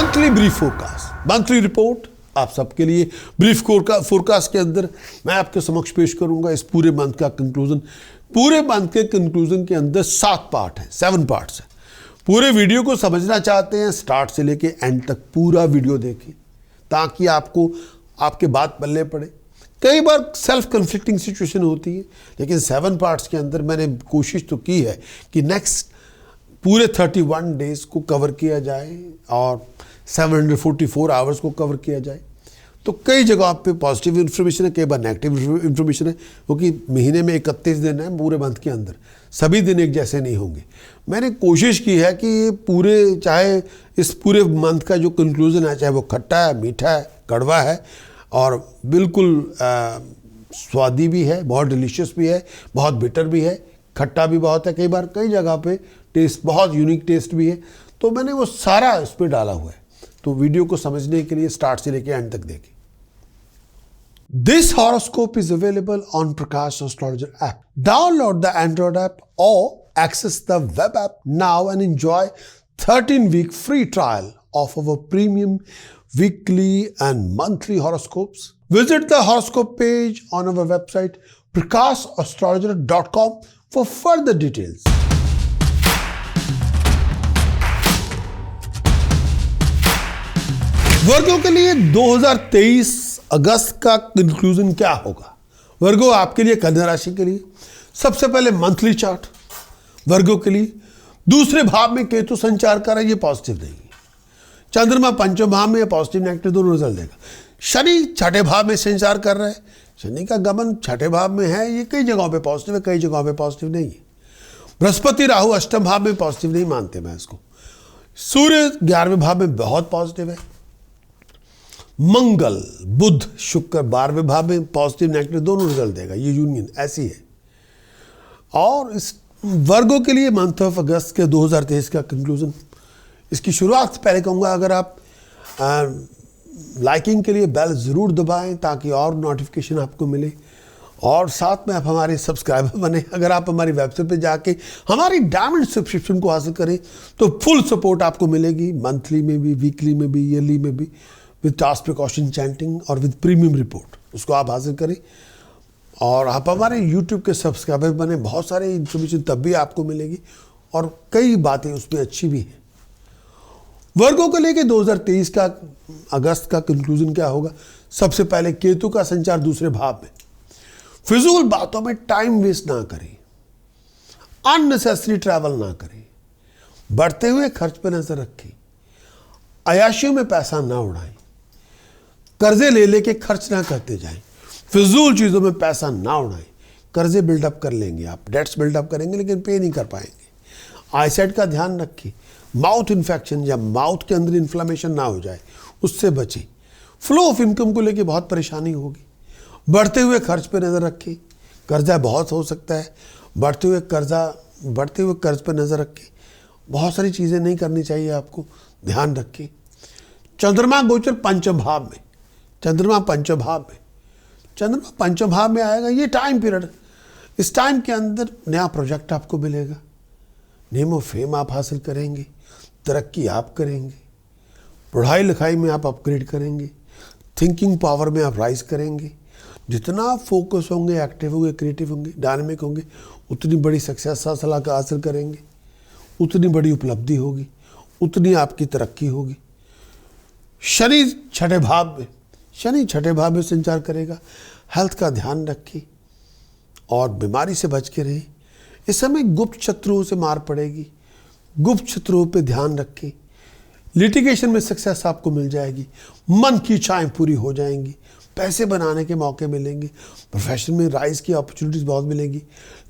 Monthly brief forecast, monthly report आप सबके लिए। ब्रीफ फोरकास्ट के अंदर मैं आपके समक्ष पेश करूंगा इस पूरे मंथ का कंक्लूजन। पूरे मंथ के कंक्लूजन के अंदर 7 पार्ट हैं, 7 पार्ट्स हैं। पूरे वीडियो को समझना चाहते हैं, स्टार्ट से लेके एंड तक पूरा वीडियो देखें ताकि आपको आपके बात पल्ले पड़े। कई बार सेल्फ कन्फ्लिक्टिंग सिचुएशन होती है, लेकिन 7 पार्ट्स के अंदर मैंने कोशिश तो की है कि नेक्स्ट पूरे 31 डेज को कवर किया जाए और 744 आवर्स को कवर किया जाए। तो कई जगह पे पॉजिटिव इन्फॉर्मेशन है, कई बार नेगेटिव इन्फॉर्मेशन है, क्योंकि महीने में 31 दिन है पूरे मंथ के अंदर, सभी दिन एक जैसे नहीं होंगे। मैंने कोशिश की है कि पूरे, चाहे इस पूरे मंथ का जो कंक्लूजन है, चाहे वो खट्टा है, मीठा है, कड़वा है और बिल्कुल स्वादी भी है, बहुत डिलीशियस भी है, बहुत बिटर भी है, खट्टा भी बहुत है, कई बार कई जगह पे टेस्ट बहुत यूनिक टेस्ट भी है। तो मैंने वो सारा इस पर डाला हुआ है। तो वीडियो को समझने के लिए स्टार्ट से लेके एंड तक देखें। This horoscope is available on Prakash astrologer app. Download the Android app और access the web app now and enjoy 13-week free trial of our premium weekly and monthly horoscopes. Visit the horoscope page on our website prakashastrologer.com for further details. वर्गों के लिए 2023 अगस्त का conclusion क्या होगा? वर्गों आपके लिए, कन्या राशि के लिए सबसे पहले मंथली चार्ट। वर्गों के लिए दूसरे भाव में केतु संचार कर रहा है, ये पॉजिटिव नहीं है। चंद्रमा पंचम भाव में पॉजिटिव नेगेटिव दोनों रिजल्ट देगा। शनि छठे भाव में संचार कर रहा है, शनि का गमन छठे भाव में है, ये कई जगहों पे पॉजिटिव है, कई जगहों पे पॉजिटिव नहीं है। बृहस्पति राहु अष्टम भाव में पॉजिटिव नहीं मानते मैं इसको। सूर्य 11वें भाव में बहुत पॉजिटिव है। मंगल बुध शुक्र 12वें भाव में पॉजिटिव नेगेटिव दोनों रिजल्ट देगा, ये यूनियन ऐसी है। और इस वर्गों के लिए मंथ ऑफ अगस्त के 2023 का कंक्लूजन, इसकी शुरुआत पहले कहूँगा, अगर आप लाइकिंग के लिए बेल ज़रूर दबाएं ताकि और नोटिफिकेशन आपको मिले, और साथ में आप हमारे सब्सक्राइबर बने। अगर आप हमारी वेबसाइट पे जाके हमारी डायमंड सब्सक्रिप्शन को हासिल करें तो फुल सपोर्ट आपको मिलेगी, मंथली में भी, वीकली में भी, ईयरली में भी, विद टास्क प्रिकॉशन चैंटिंग और विद प्रीमियम रिपोर्ट। उसको आप हासिल करें और आप हमारे यूट्यूब के सब्सक्राइबर बने। बहुत सारे इन्फॉर्मेशन तब भी आपको मिलेगी और कई बातें उसमें अच्छी भी हैं। वर्गों को लेके 2023 का अगस्त का कंक्लूजन क्या होगा? सबसे पहले केतु का संचार दूसरे भाव में। फिजूल बातों में टाइम वेस्ट ना करें, अननेसेसरी ट्रैवल ना करें, बढ़ते हुए खर्च पर नजर रखें, अयाशियों में पैसा ना उड़ाएं, कर्जे ले लेके खर्च ना करते जाएं, फिजूल चीज़ों में पैसा ना उड़ाएं। कर्जे बिल्डअप कर लेंगे आप, डेट्स बिल्डअप करेंगे लेकिन पे नहीं कर पाएंगे। आईसाइट का ध्यान रखें, माउथ इन्फेक्शन या माउथ के अंदर इन्फ्लामेशन ना हो जाए, उससे बचें। फ्लो ऑफ इनकम को लेके बहुत परेशानी होगी। बढ़ते हुए खर्च पे नज़र रखें, कर्जा बहुत हो सकता है, बढ़ते हुए कर्ज पर नज़र रखें। बहुत सारी चीज़ें नहीं करनी चाहिए आपको, ध्यान रखें। चंद्रमा गोचर पंचम भाव में, चंद्रमा पंचम भाव में आएगा। ये टाइम पीरियड, इस टाइम के अंदर नया प्रोजेक्ट आपको मिलेगा, नेम ऑफ फेम आप हासिल करेंगे, तरक्की आप करेंगे, पढ़ाई लिखाई में आप अपग्रेड करेंगे, थिंकिंग पावर में आप राइज करेंगे। जितना फोकस होंगे, एक्टिव होंगे, क्रिएटिव होंगे, डायनेमिक होंगे, उतनी बड़ी सक्सेस हासिल करेंगे, उतनी बड़ी उपलब्धि होगी, उतनी आपकी तरक्की होगी। शनि छठे भाव में संचार करेगा। हेल्थ का ध्यान रखें और बीमारी से बच के रहें। इस समय गुप्त शत्रुओं से मार पड़ेगी, गुप्त शत्रुओं पे ध्यान रखें। लिटिगेशन में सक्सेस आपको मिल जाएगी, मन की इच्छाएं पूरी हो जाएंगी, पैसे बनाने के मौके मिलेंगे, प्रोफेशन में राइज की अपॉर्चुनिटीज बहुत मिलेंगी।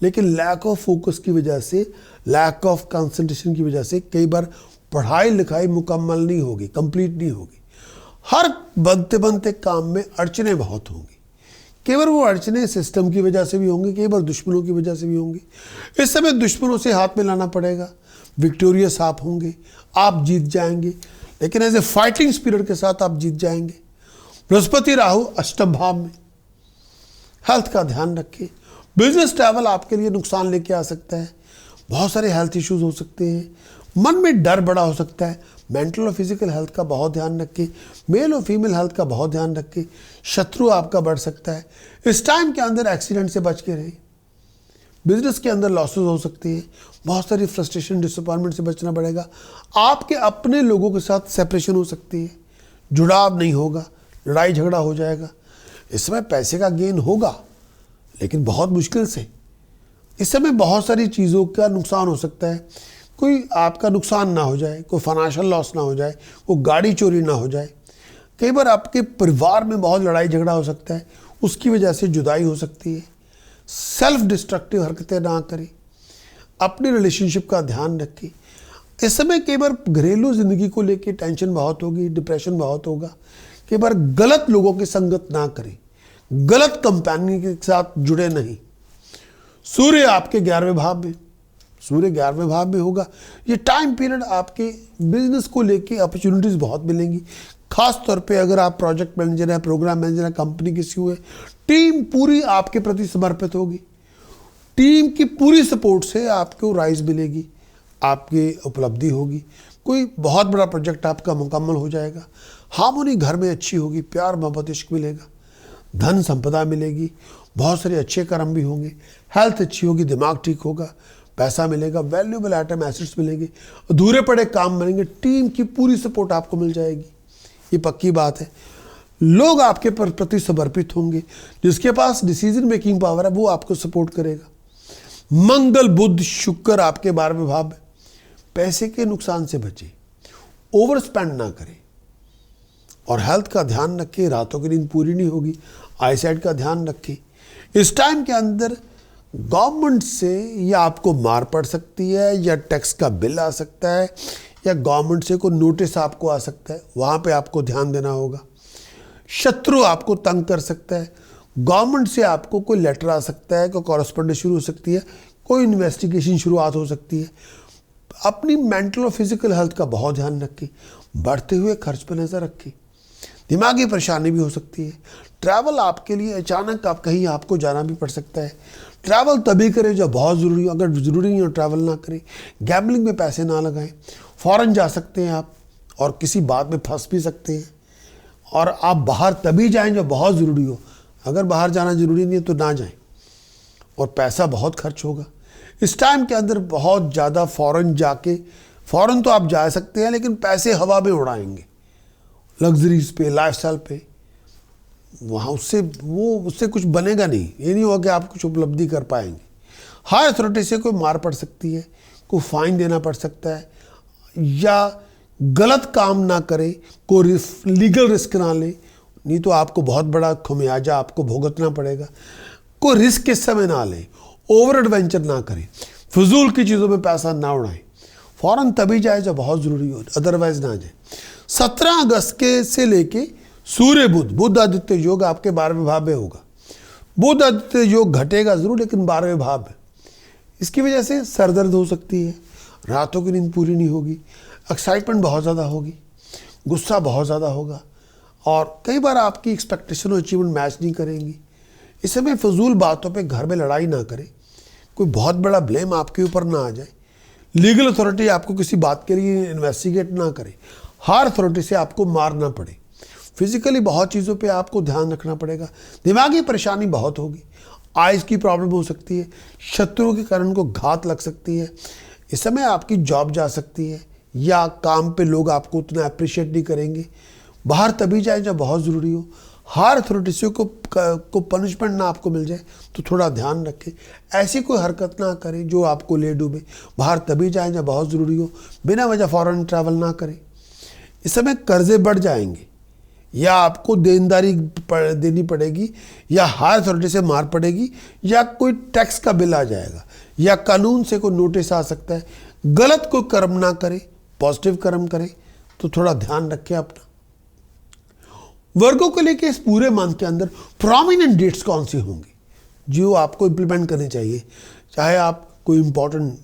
लेकिन लैक ऑफ फोकस की वजह से, लैक ऑफ कंसंट्रेशन की वजह से कई बार पढ़ाई लिखाई मुकम्मल नहीं होगी, कंप्लीट नहीं होगी। हर बनते काम में अड़चने बहुत होंगी। केवल वो अड़चने सिस्टम की वजह से भी होंगी, कई बार दुश्मनों की वजह से भी होंगी। इस समय दुश्मनों से हाथ मिलाना पड़ेगा, विक्टोरियस आप होंगे, आप जीत जाएंगे, लेकिन एज ए फाइटिंग स्पिरिट के साथ आप जीत जाएंगे। बृहस्पति राहु अष्टम भाव में, हेल्थ का ध्यान रखें। बिजनेस ट्रैवल आपके लिए नुकसान लेके आ सकता है, बहुत सारे हेल्थ इश्यूज हो सकते हैं, मन में डर बड़ा हो सकता है। मेंटल और फिजिकल हेल्थ का बहुत ध्यान रखें। मेल और फीमेल हेल्थ का बहुत ध्यान रखें। शत्रु आपका बढ़ सकता है। इस टाइम के अंदर एक्सीडेंट से बच के रहें। बिजनेस के अंदर लॉसेस हो सकती है। बहुत सारी फ्रस्ट्रेशन, डिसअपॉइंटमेंट से बचना पड़ेगा। आपके अपने लोगों के साथ सेपरेशन हो सकती है। जुड़ाव नहीं होगा, लड़ाई झगड़ा हो जाएगा। इस समय पैसे का गेन होगा, लेकिन बहुत मुश्किल से। इस समय बहुत सारी चीज़ों का नुकसान हो सकता है। कोई आपका नुकसान ना हो जाए, कोई फाइनेंशियल लॉस ना हो जाए, कोई गाड़ी चोरी ना हो जाए। कई बार आपके परिवार में बहुत लड़ाई झगड़ा हो सकता है, उसकी वजह से जुदाई हो सकती है। सेल्फ डिस्ट्रक्टिव हरकतें ना करें। अपनी रिलेशनशिप का ध्यान रखें। इस समय कई बार घरेलू जिंदगी को लेकर टेंशन बहुत होगी, डिप्रेशन बहुत होगा। कई बार गलत लोगों की संगत ना करें, गलत कंपनी के साथ जुड़े नहीं। सूर्य आपके 11वें भाव में, सूर्य 11वें भाव में होगा। ये टाइम पीरियड आपके बिजनेस को लेके अपॉर्चुनिटीज़ बहुत मिलेंगी। खास तौर पे अगर आप प्रोजेक्ट मैनेजर हैं, प्रोग्राम मैनेजर हैं, कंपनी की सीईओ है, टीम पूरी आपके प्रति समर्पित होगी। टीम की पूरी सपोर्ट से आपको राइज मिलेगी, आपकी उपलब्धि होगी। कोई बहुत बड़ा प्रोजेक्ट आपका मुकम्मल हो जाएगा। हार्मोनी घर में अच्छी होगी, प्यार मोहब्बत इश्क मिलेगा, धन संपदा मिलेगी, बहुत सारे अच्छे कर्म भी होंगे। हेल्थ अच्छी होगी, दिमाग ठीक होगा, पैसा मिलेगा, वैल्यूएबल आइटम एसेट्स मिलेंगे, अधूरे पड़े काम बनेंगे। टीम की पूरी सपोर्ट आपको मिल जाएगी, ये पक्की बात है। लोग आपके प्रति समर्पित होंगे। जिसके पास डिसीजन मेकिंग पावर है वो आपको सपोर्ट करेगा। मंगल बुध शुक्र आपके 12वें भाव में। पैसे के नुकसान से बचें, ओवर स्पेंड ना करें और हेल्थ का ध्यान रखें। रातों की नींद पूरी नहीं होगी। आईसाइट का ध्यान रखें। इस टाइम के अंदर गवर्नमेंट से या आपको मार पड़ सकती है, या टैक्स का बिल आ सकता है, या गवर्नमेंट से कोई नोटिस आपको आ सकता है, वहाँ पे आपको ध्यान देना होगा। शत्रु आपको तंग कर सकता है। गवर्नमेंट से आपको कोई लेटर आ सकता है, कोई कॉरेस्पॉन्डेंस शुरू हो सकती है, कोई इन्वेस्टिगेशन शुरुआत हो सकती है। अपनी मेंटल और फिजिकल हेल्थ का बहुत ध्यान रखें। बढ़ते हुए खर्च पर नज़र रखें। दिमागी परेशानी भी हो सकती है। ट्रैवल आपके लिए अचानक आप कहीं आपको जाना भी पड़ सकता है। ट्रैवल तभी करें जब बहुत ज़रूरी हो। अगर ज़रूरी नहीं हो ट्रैवल ना करें। गैम्बलिंग में पैसे ना लगाएं। फ़ॉरेन जा सकते हैं आप और किसी बात में फंस भी सकते हैं। और आप बाहर तभी जाएं जब बहुत ज़रूरी हो। अगर बाहर जाना ज़रूरी नहीं है तो ना जाएं, और पैसा बहुत खर्च होगा। इस टाइम के अंदर बहुत ज़्यादा फ़ॉरेन जाके, फ़ॉरेन तो आप जा सकते हैं लेकिन पैसे हवा में उड़ाएंगे, लग्जरीज पे, लाइफस्टाइल पे। वहाँ उससे कुछ बनेगा नहीं। ये नहीं होगा कि आप कुछ उपलब्धि कर पाएंगे। हायर अथॉरिटी से कोई मार पड़ सकती है, कोई फाइन देना पड़ सकता है, या गलत काम ना करें, कोई लीगल रिस्क ना लें, नहीं तो आपको बहुत बड़ा खमियाजा आपको भुगतना पड़ेगा। कोई रिस्क इस समय ना लें, ओवर एडवेंचर ना करें, फजूल की चीज़ों में पैसा ना उड़ाएं। फ़ौरन तभी जाए जब बहुत ज़रूरी हो, अदरवाइज ना जाए। 17 अगस्त के से लेके सूर्य बुध आदित्य योग आपके 12वें भाव में होगा। बुध आदित्य योग घटेगा ज़रूर, लेकिन 12वें भाव में। इसकी वजह से सर दर्द हो सकती है, रातों की नींद पूरी नहीं होगी, एक्साइटमेंट बहुत ज़्यादा होगी, गुस्सा बहुत ज़्यादा होगा, और कई बार आपकी एक्सपेक्टेशन और अचीवमेंट मैच नहीं करेंगी। इस समय फजूल बातों पे घर में लड़ाई ना करें। कोई बहुत बड़ा ब्लेम आपके ऊपर ना आ जाए। लीगल अथॉरिटी आपको किसी बात के लिए इन्वेस्टिगेट ना करे। हायर अथॉरिटी से आपको मार ना पड़े। फिजिकली बहुत चीज़ों पे आपको ध्यान रखना पड़ेगा। दिमागी परेशानी बहुत होगी। आइज़ की प्रॉब्लम हो सकती है। शत्रुओं के कारण को घात लग सकती है। इस समय आपकी जॉब जा सकती है, या काम पे लोग आपको उतना अप्रिशिएट नहीं करेंगे। बाहर तभी जाए जब बहुत ज़रूरी हो। हायर अथॉरिटी से को पनिशमेंट ना आपको मिल जाए तो थोड़ा ध्यान रखें। ऐसी कोई हरकत ना करें जो आपको ले डूबे। बाहर तभी जाएं जब बहुत ज़रूरी हो। बिना वजह फ़ौरन ट्रैवल ना करें। इस समय कर्जे बढ़ जाएंगे, या आपको देनदारी देनी पड़ेगी, या हायर अथॉरिटी से मार पड़ेगी, या कोई टैक्स का बिल आ जाएगा, या कानून से कोई नोटिस आ सकता है। गलत कोई कर्म ना करें, पॉजिटिव कर्म करें। तो थोड़ा ध्यान रखें अपना। वर्गों को लेकर इस पूरे मंथ के अंदर प्रोमिनेंट डेट्स कौन सी होंगी जो आपको इम्प्लीमेंट करनी चाहिए। चाहे आप कोई इम्पोर्टेंट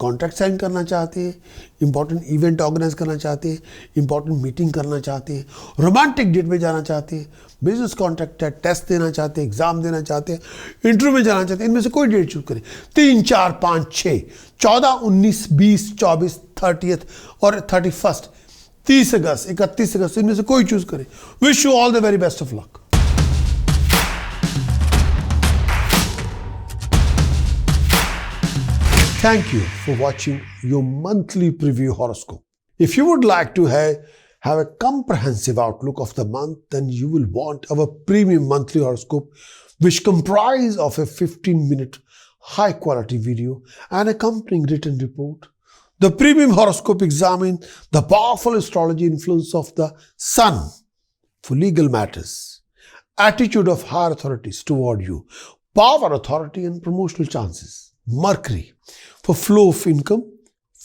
कॉन्ट्रैक्ट साइन करना चाहते हैं, इंपॉर्टेंट इवेंट ऑर्गेनाइज करना चाहते हैं, इंपॉर्टेंट मीटिंग करना चाहते हैं, रोमांटिक डेट में जाना चाहते हैं, बिजनेस कॉन्ट्रैक्ट है, टेस्ट देना चाहते हैं, एग्जाम देना चाहते हैं, इंटरव्यू में जाना चाहते हैं, इनमें से कोई डेट चूज करें। 3, 4, 5, 6, 14, 19, 20, 24, 30 और 31, 30 अगस्त, 31 अगस्त, इनमें से कोई चूज करें। Wish you all the very best of luck. Thank you for watching your monthly preview horoscope. If you would like to have a comprehensive outlook of the month, then you will want our premium monthly horoscope, which comprises of a 15-minute high-quality video and accompanying written report. The premium horoscope examines the powerful astrology influence of the sun for legal matters, attitude of higher authorities toward you, power, authority, and promotional chances. Mercury for flow of income,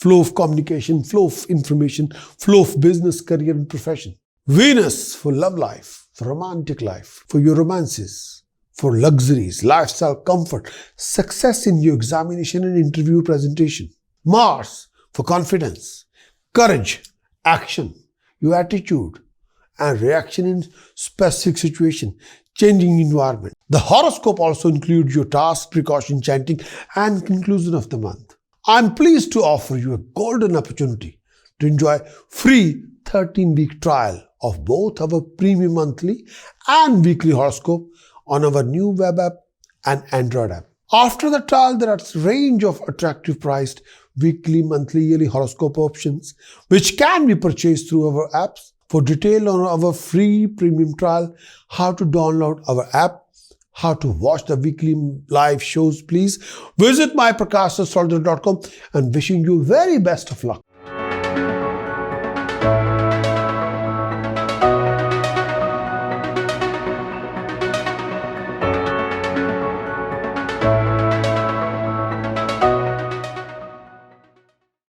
flow of communication, flow of information, flow of business, career, and profession. Venus for love life, for romantic life, for your romances, for luxuries, lifestyle, comfort, success in your examination and interview presentation. Mars for confidence, courage, action, your attitude, and reaction in specific situation, changing environment. The horoscope also includes your task, precaution, chanting, and conclusion of the month. I'm pleased to offer you a golden opportunity to enjoy free 13-week trial of both our premium monthly and weekly horoscope on our new web app and Android app. After the trial, there are a range of attractive priced weekly, monthly, yearly horoscope options which can be purchased through our apps. For detail on our free premium trial, how to download our app, how to watch the weekly live shows, please visit myprakasastrologer.com and wishing you very best of luck.